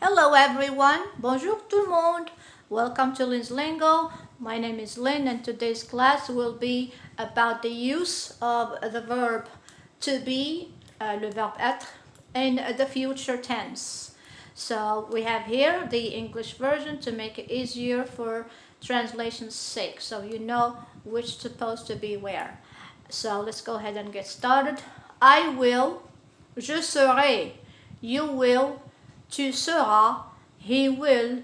Hello everyone, bonjour tout le monde. Welcome to Lynn's Lingo. My name is Lynn and today's class will be about the use of the verb to be, le verbe être, in the future tense. So we have here the English version to make it easier for translation's sake, so you know which supposed to be where. So let's go ahead and get started. I will, je serai, you will, tu seras, he will,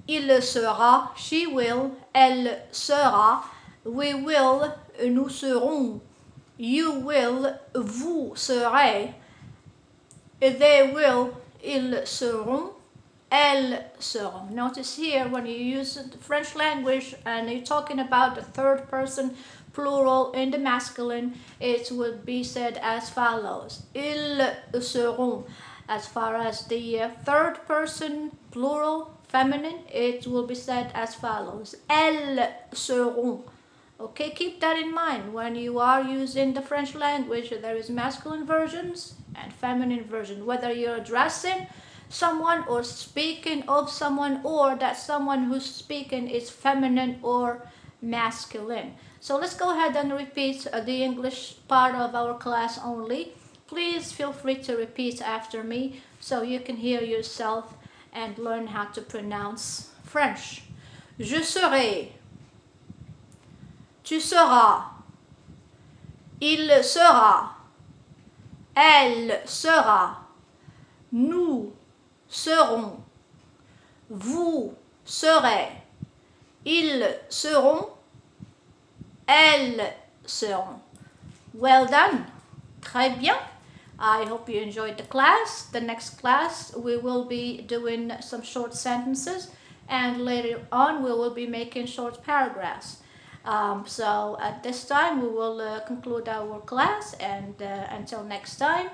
il sera, she will, elle sera, we will, nous serons, you will, vous serez, they will, ils seront, elles seront. Notice here when you use the French language and you're talking about the third person plural in the masculine, it would be said as follows. Ils seront. As far as the third person plural feminine, it will be said as follows. Elles seront. Okay, keep that in mind when you are using the French language. There is masculine versions and feminine version. Whether you're addressing someone or speaking of someone, or that someone who's speaking is feminine or masculine. So let's go ahead and repeat the English part of our class only. Please feel free to repeat after me so you can hear yourself and learn how to pronounce French. Je serai. Tu seras. Il sera. Elle sera. Nous serons. Vous serez. Ils seront. Elles seront. Well done. Très bien. I hope you enjoyed the class. The next class we will be doing some short sentences, and later on we will be making short paragraphs. So at this time we will conclude our class, and until next time,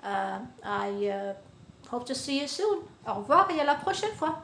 I hope to see you soon. Au revoir et à la prochaine fois.